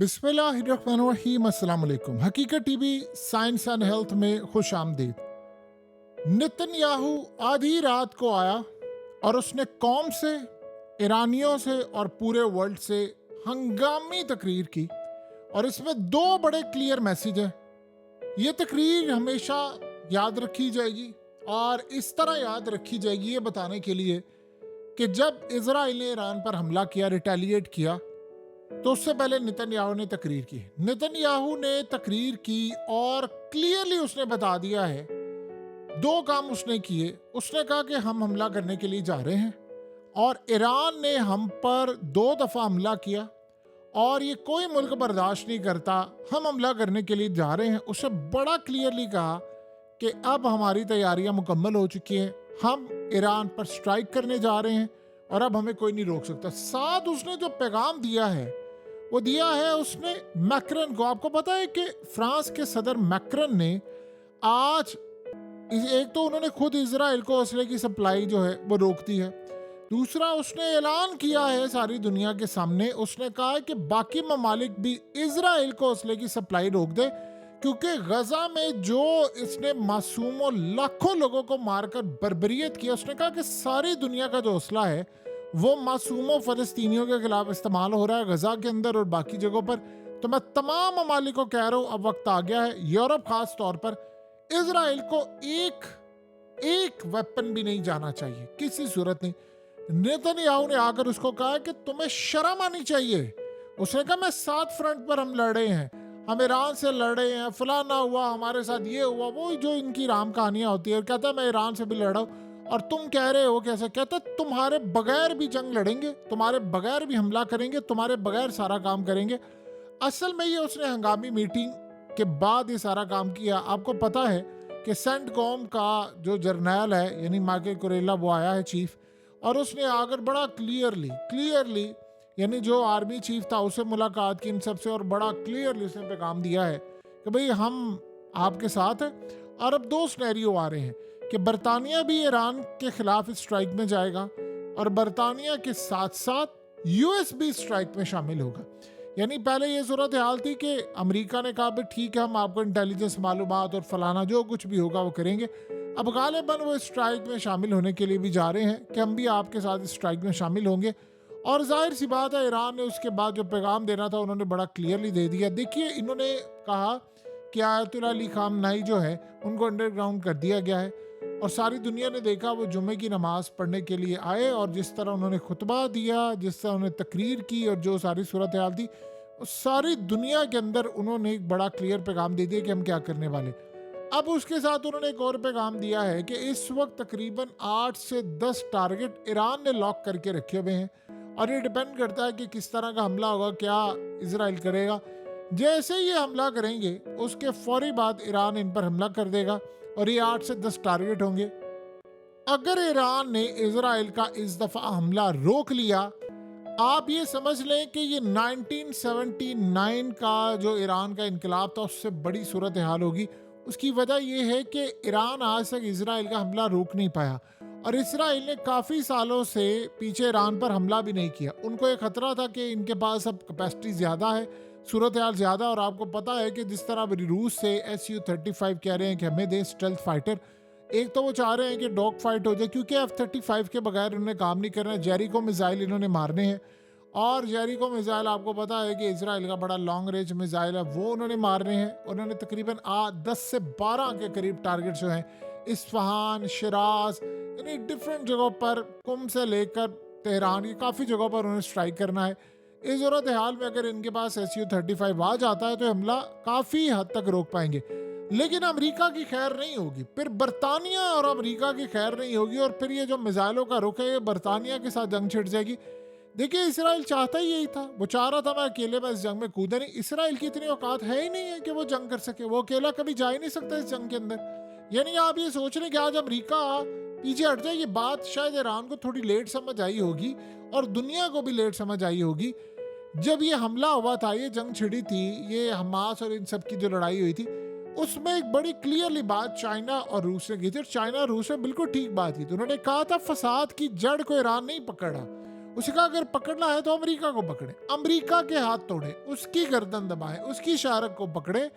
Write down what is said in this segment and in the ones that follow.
बिस्मिल्लाहिर्रहमानिर्रहीम। अस्सलाम वालेकुम। हकीकत टीवी साइंस एंड हेल्थ में खुश आमदीद। नेतन्याहू आधी रात को आया और उसने कौम से, ईरानियों से और पूरे वर्ल्ड से हंगामी तकरीर की। और इसमें दो बड़े क्लियर मैसेज हैं। ये तकरीर हमेशा याद रखी जाएगी और इस तरह याद रखी जाएगी ये बताने के लिए कि जब इजराइल ने ईरान पर हमला किया, रिटेलिएट किया, तो उससे पहले नेतन्याहू ने तकरीर की। नेतन्याहू ने तकरीर की और क्लियरली उसने बता दिया है, दो काम उसने किए। उसने कहा कि हम हमला करने के लिए जा रहे हैं और ईरान ने हम पर 2 दफा हमला किया और ये कोई मुल्क बर्दाश्त नहीं करता, हम हमला करने के लिए जा रहे हैं। उसने बड़ा क्लियरली कहा कि अब हमारी तैयारियां मुकम्मल हो चुकी हैं, हम ईरान पर स्ट्राइक करने जा रहे हैं और अब हमें कोई नहीं रोक सकता। साथ उसने जो पैगाम दिया है वो दिया है उसने मैक्रन को। आपको पता है कि फ्रांस के सदर मैक्रन ने आज एक तो उन्होंने खुद इजराइल को असले की सप्लाई जो है वो रोक दी है। दूसरा, उसने ऐलान किया है सारी दुनिया के सामने, उसने कहा है कि बाकी ममालिक भी इजराइल को असले की सप्लाई रोक दे, क्योंकि गजा में जो इसने मासूमों लाखों लोगों को मारकर बर्बरियत किया, उसने कहा कि सारी दुनिया का जो असला है वो मासूमों फ़लस्तीनियों के खिलाफ इस्तेमाल हो रहा है गजा के अंदर और बाकी जगहों पर। तो मैं तमाम ममालिक को कह रहा हूं, अब वक्त आ गया है, यूरोप खास तौर पर, इजराइल को एक वेपन भी नहीं जाना चाहिए, किसी सूरत नहीं। नेतन्याहू ने आकर उसको कहा कि तुम्हें शर्म आनी चाहिए। उसने कहा मैं 7 फ्रंट पर हम लड़े हैं, हम ईरान से लड़े हैं, फलाना हुआ, हमारे साथ ये हुआ, वो जो इनकी राम कहानियां होती है। कहता है मैं ईरान से भी लड़ा हूं और तुम कह रहे हो कैसे? कहता है तुम्हारे बगैर भी जंग लड़ेंगे, तुम्हारे बगैर भी हमला करेंगे, तुम्हारे बगैर सारा काम करेंगे। असल में ये उसने हंगामी मीटिंग के बाद ये सारा काम किया। आपको पता है कि सेंटकॉम का जो जर्नैल है यानी माइकल कुरेला, वो आया है चीफ, और उसने आकर बड़ा क्लियरली यानी जो आर्मी चीफ था उससे मुलाकात की इन सबसे, और बड़ा क्लियरली उसने पैगाम दिया है कि भाई हम आपके साथ हैं। और अब 2 सिनेरियो आ रहे हैं कि बरतानिया भी ईरान के खिलाफ स्ट्राइक में जाएगा और बरतानिया के साथ साथ यूएस भी स्ट्राइक में शामिल होगा। यानी पहले ये सूरत हाल थी कि अमेरिका ने कहा भी ठीक है, हम आपको इंटेलिजेंस मालूमात और फलाना जो कुछ भी होगा वो करेंगे। अब गालिबन वो स्ट्राइक में शामिल होने के लिए भी जा रहे हैं कि हम भी आपके साथ स्ट्राइक में शामिल होंगे। और जाहिर सी बात है, ईरान ने उसके बाद जो पैगाम देना था उन्होंने बड़ा क्लियरली दे दिया। देखिए, इन्होंने कहा कि आयतुल्ला अली खामनाई जो है उनको अंडरग्राउंड कर दिया गया है और सारी दुनिया ने देखा वो जुम्मे की नमाज पढ़ने के लिए आए और जिस तरह उन्होंने खुतबा दिया, जिस तरह उन्होंने तकरीर की और जो सारी सूरत हाल थी, सारी दुनिया के अंदर उन्होंने एक बड़ा क्लियर पैगाम दे दिया कि हम क्या करने वाले। अब उसके साथ उन्होंने एक और पैगाम दिया है कि इस वक्त तकरीबन 8 से 10 टारगेट ईरान ने लॉक करके रखे हुए हैं और ये डिपेंड करता है कि किस तरह का हमला होगा, क्या इजराइल करेगा। जैसे ये हमला करेंगे उसके फौरी बाद ईरान इन पर हमला कर देगा और ये 8 से 10 टारगेट होंगे। अगर ईरान ने इजराइल का इस दफा हमला रोक लिया, आप ये समझ लें कि ये 1979 का जो ईरान का इनकलाब था उससे बड़ी सूरत हाल होगी। उसकी वजह यह है कि ईरान आज तक इजराइल का हमला रोक नहीं पाया और इसराइल ने काफ़ी सालों से पीछे ईरान पर हमला भी नहीं किया। उनको एक खतरा था कि इनके पास अब कैपेसिटी ज़्यादा है, सूरत हाल ज़्यादा, और आपको पता है कि जिस तरह रूस से Su-35 कह रहे हैं कि हमें दे स्टेल्थ फाइटर। एक तो वो चाह रहे हैं कि डॉग फाइट हो जाए क्योंकि F-35 के बगैर उन्होंने काम नहीं करना है। जेरिको मिसाइल इन्होंने मारने हैं और जेरिको मिसाइल आपको पता है कि इजराइल का बड़ा लॉन्ग रेंज मिसाइल है, वो उन्होंने मारने हैं। उन्होंने तकरीबन 10 से 12 के करीब टारगेट जो हैं इस्फहान, शिराज, यानी डिफरेंट जगहों पर, कुम से लेकर तेहरान, ये काफ़ी जगहों पर उन्हें स्ट्राइक करना है। इस सूरत हाल में अगर इनके पास Su-35 आ जाता है तो हमला काफ़ी हद तक रोक पाएंगे। लेकिन अमेरिका की खैर नहीं होगी, फिर बरतानिया और अमेरिका की खैर नहीं होगी और फिर ये जो मिसाइलों का रुख है ये बरतानिया के साथ जंग छिड़ जाएगी। देखिए, इसराइल चाहता ही यही था, वो चाह रहा था मैं अकेले में इस जंग में कूदे नहीं। इसराइल की इतनी औकात है ही नहीं है कि वो जंग कर सके, वो अकेला कभी जा ही नहीं सकता इस जंग के अंदर। यानी आप ये सोच रहे हैं कि आज अमेरिका पीछे हट जाए, ये बात शायद ईरान को थोड़ी लेट समझ आई होगी और दुनिया को भी लेट समझ आई होगी। जब ये हमला हुआ था, ये जंग छिड़ी थी, ये हमास और इन सब की जो लड़ाई हुई थी, उसमें एक बड़ी क्लियरली बात चाइना और रूस ने की थी और चाइना और रूस ने बिल्कुल ठीक बात की थी। उन्होंने कहा था फसाद की जड़ को ईरान नहीं पकड़ा, उसने कहा अगर पकड़ना है तो अमेरिका को पकड़े, अमेरिका के हाथ तोड़े, उसकी गर्दन दबाए, उसकी शारक को पकड़े,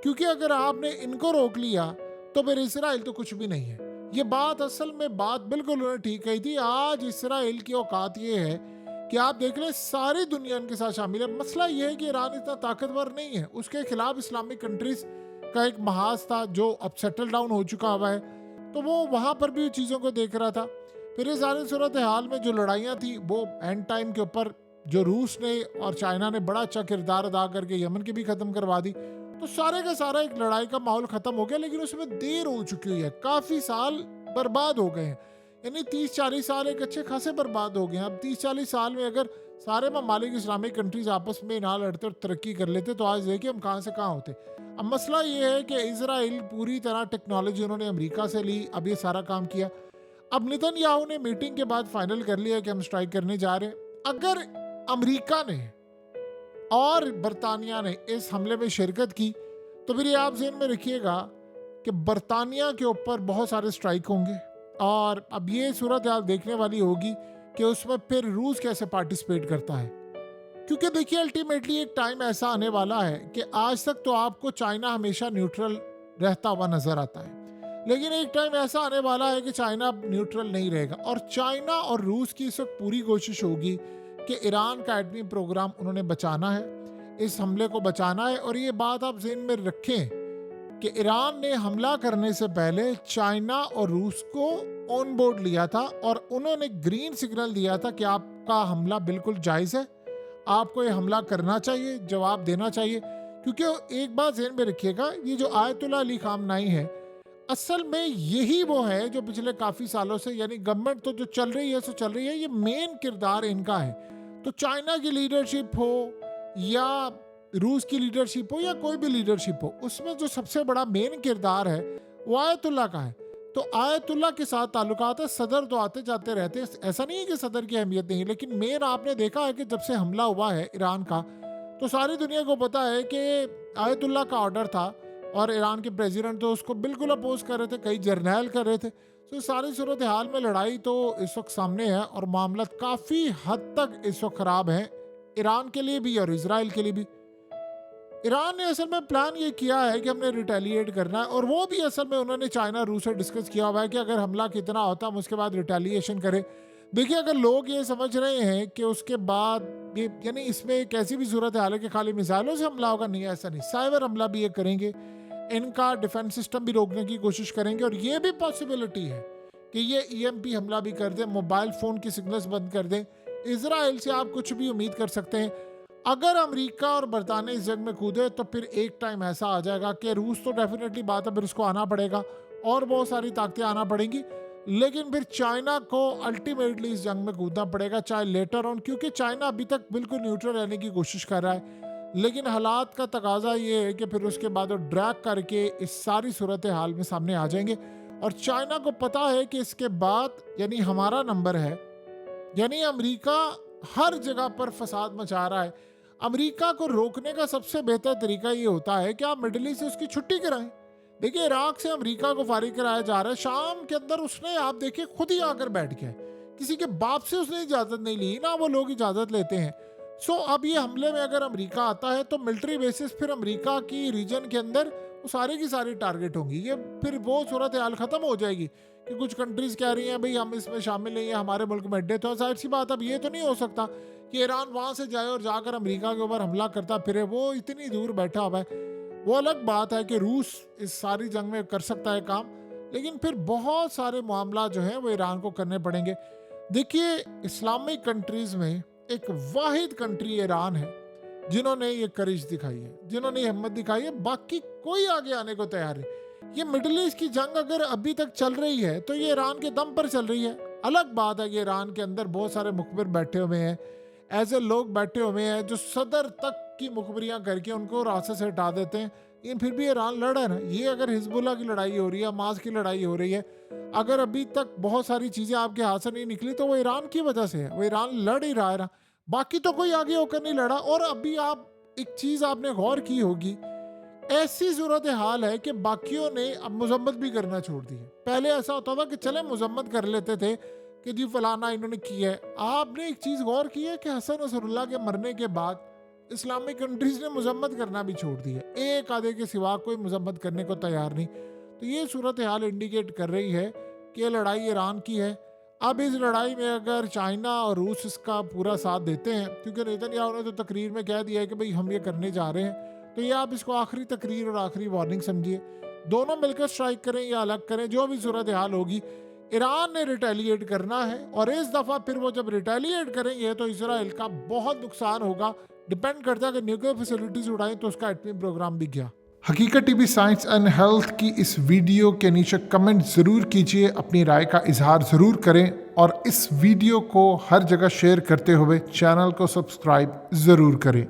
क्योंकि अगर आपने इनको रोक लिया तो फिर इसराइल तो कुछ भी नहीं है। ये बात असल में बात बिल्कुल उन्होंने ठीक कही थी। आज इसराइल की औकात ये है कि आप देख लें सारी दुनिया इनके साथ शामिल है। मसला ये है कि ईरान इतना ताकतवर नहीं है, उसके खिलाफ इस्लामिक कंट्रीज का एक महाज था जो अब सेटल डाउन हो चुका हुआ है, तो वो वहाँ पर भी चीज़ों को देख रहा था। फिर इस सारी सूरत हाल में जो लड़ाइयाँ थी वो एंड टाइम के ऊपर जो रूस ने और चाइना ने बड़ा अच्छा किरदार अदा करके यमन की भी ख़त्म करवा दी, तो सारे का सारा एक लड़ाई का माहौल ख़त्म हो गया। लेकिन उसमें देर हो चुकी हुई है, काफ़ी साल बर्बाद हो गए हैं, यानी 30-40 साल एक अच्छे खासे बर्बाद हो गए हैं। अब 30-40 साल में अगर सारे ममालिक इस्लामिक कंट्रीज आपस में ना लड़ते और तरक्की कर लेते तो आज देखिए हम कहाँ से कहाँ होते। अब मसला ये है कि इजराइल पूरी तरह टेक्नोलॉजी उन्होंने अमेरिका से ली, अब ये सारा काम किया। अब नेतन्याहू ने मीटिंग के बाद फाइनल कर लिया कि हम स्ट्राइक करने जा रहे हैं। अगर अमेरिका ने और बरतानिया ने इस हमले में शिरकत की तो फिर ये आप ज़हन में रखिएगा कि बरतानिया के ऊपर बहुत सारे स्ट्राइक होंगे, और अब ये सूरत हाल देखने वाली होगी कि उसमें फिर रूस कैसे पार्टिसिपेट करता है। क्योंकि देखिए अल्टीमेटली एक टाइम ऐसा आने वाला है कि आज तक तो आपको चाइना हमेशा न्यूट्रल रहता हुआ नजर आता है, लेकिन एक टाइम ऐसा आने वाला है कि चाइना न्यूट्रल नहीं रहेगा, और चाइना और रूस की इस वक्त पूरी कोशिश होगी कि ईरान का एटमी प्रोग्राम उन्होंने बचाना है, इस हमले को बचाना है। और ये बात आप ज़हन में रखें कि ईरान ने हमला करने से पहले चाइना और रूस को ऑन बोर्ड लिया था और उन्होंने ग्रीन सिग्नल दिया था कि आपका हमला बिल्कुल जायज़ है, आपको ये हमला करना चाहिए, जवाब देना चाहिए। क्योंकि एक बात ज़हन में रखिएगा, ये जो आयतुल्ला अली खामनाई है असल में यही वो है जो पिछले काफ़ी सालों से, यानी गवर्नमेंट तो जो चल रही है सो चल रही है, ये मेन किरदार इनका है। तो चाइना की लीडरशिप हो या रूस की लीडरशिप हो या कोई भी लीडरशिप हो, उसमें जो सबसे बड़ा मेन किरदार है वो आयतुल्ला का है। तो आयतुल्ला के साथ ताल्लुकात है, सदर तो आते जाते रहते हैं, ऐसा नहीं है कि सदर की अहमियत नहीं है, लेकिन मेन आपने देखा है कि जब से हमला हुआ है ईरान का तो सारी दुनिया को पता है कि आयतुल्ला का ऑर्डर था और ईरान के प्रेसिडेंट तो उसको बिल्कुल अपोज कर रहे थे, कई जर्नैल कर रहे थे। तो सारी सूरत हाल में लड़ाई तो इस वक्त सामने है और मामला काफ़ी हद तक इस वक्त ख़राब है, ईरान के लिए भी और इजराइल के लिए भी। ईरान ने असल में प्लान ये किया है कि हमने रिटेलिएट करना है, और वो भी असल में उन्होंने चाइना रूस से डिस्कस किया हुआ है कि अगर हमला कितना होता हम उसके बाद रिटेलिएशन करें। देखिए अगर लोग ये समझ रहे हैं कि उसके बाद ये, यानी इसमें एक ऐसी भी सूरत हाल है कि खाली मिसाइलों से हमला होगा, नहीं ऐसा नहीं, साइबर हमला भी ये करेंगे, इनका डिफेंस सिस्टम भी रोकने की कोशिश करेंगे, और ये भी पॉसिबिलिटी है कि ये ईएमपी हमला भी कर दें, मोबाइल फ़ोन की सिग्नल्स बंद कर दें। इजराइल से आप कुछ भी उम्मीद कर सकते हैं। अगर अमेरिका और बरतानिया इस जंग में कूदे तो फिर एक टाइम ऐसा आ जाएगा कि रूस तो डेफिनेटली बात है, फिर उसको आना पड़ेगा और बहुत सारी ताकतें आना पड़ेंगी, लेकिन फिर चाइना को अल्टीमेटली इस जंग में कूदना पड़ेगा, चाहे लेटर ऑन, क्योंकि चाइना अभी तक बिल्कुल न्यूट्रल रहने की कोशिश कर रहा है। लेकिन हालात का तकाजा ये है कि फिर उसके बाद वो ड्रैग करके इस सारी सूरत हाल में सामने आ जाएंगे, और चाइना को पता है कि इसके बाद यानी हमारा नंबर है, यानी अमेरिका हर जगह पर फसाद मचा रहा है। अमेरिका को रोकने का सबसे बेहतर तरीका ये होता है कि आप मिडिल ईस्ट से उसकी छुट्टी कराएं। देखिए इराक से अमेरिका को फारिग कराया जा रहा है, शाम के अंदर उसने आप देखिए खुद ही आकर बैठ गया, किसी के बाप से उसने इजाज़त नहीं ली, ना वो लोग इजाज़त लेते हैं। सो अब ये हमले में अगर अमेरिका आता है तो मिलिट्री बेसिस फिर अमेरिका की रीजन के अंदर वो सारी की सारी टारगेट होंगी। ये फिर वो सूरत हाल ख़त्म हो जाएगी कि कुछ कंट्रीज़ कह रही हैं भाई हम इसमें शामिल नहीं है, हमारे मुल्क में अड्डे, तो जाहिर सी बात अब ये तो नहीं हो सकता कि ईरान वहाँ से जाए और जाकर अमेरिका के ऊपर हमला करता फिरे, वो इतनी दूर बैठा हुआ है। वो अलग बात है कि रूस इस सारी जंग में कर सकता है काम, लेकिन फिर बहुत सारे मामला जो हैं वो ईरान को करने पड़ेंगे। देखिए इस्लामिक कंट्रीज़ में एक वाहिद कंट्री ईरान है जिन्होंने ये करेज दिखाई है, जिन्होंने ये हिम्मत दिखाई है, बाकी कोई आगे आने को तैयार नहीं। ये मिडिल ईस्ट की जंग अगर अभी तक चल रही है तो ये ईरान के दम पर चल रही है। अलग बात है कि ईरान के अंदर बहुत सारे मुखबिर बैठे हुए हैं, ऐसे लोग बैठे हुए हैं जो सदर तक की मुखबरियां करके उनको रास्ते से हटा देते हैं, लेकिन फिर भी ईरान लड़ रहा है ना। ये अगर हिजबुल्लाह की लड़ाई हो रही है, हमास की लड़ाई हो रही है, अगर अभी तक बहुत सारी चीज़ें आपके हाथ से नहीं निकली तो वो ईरान की वजह से है, वो ईरान लड़ ही रहा है ना, बाकी तो कोई आगे होकर नहीं लड़ा। और अभी आप एक चीज़ आपने गौर की होगी, ऐसी सूरत हाल है कि बाकियों ने अब मजम्मत भी करना छोड़ दी है। पहले ऐसा होता था कि चले मजम्मत कर लेते थे कि जी फलाना इन्होंने किया है। आपने एक चीज़ गौर की है कि हसन नसरुल्लाह के मरने के बाद इस्लामिक कंट्रीज़ ने मजम्मत करना भी छोड़ दी है, एक आधे के सिवा कोई मजम्मत करने को तैयार नहीं। तो ये सूरत हाल इंडिकेट कर रही है कि ये लड़ाई ईरान की है। अब इस लड़ाई में अगर चाइना और रूस इसका पूरा साथ देते हैं, क्योंकि नेतन्याहू ने तो तकरीर में कह दिया है कि भाई हम ये करने जा रहे हैं, तो ये आप इसको आखिरी तकरीर और आखिरी वार्निंग समझिए। दोनों मिलकर स्ट्राइक करें या अलग करें, जो भी सूरत हाल होगी, ईरान ने रिटेलिएट करना है। और इस दफ़ा फिर वो जब रिटेलिएट करेंगे तो इसराइल का बहुत नुकसान होगा। डिपेंड करता है कि न्यूक्लियर फैसिलिटीज उड़ाएं तो उसका एटमी प्रोग्राम भी गया। हकीकत टीवी साइंस एंड हेल्थ की इस वीडियो के नीचे कमेंट ज़रूर कीजिए, अपनी राय का इजहार ज़रूर करें और इस वीडियो को हर जगह शेयर करते हुए चैनल को सब्सक्राइब ज़रूर करें।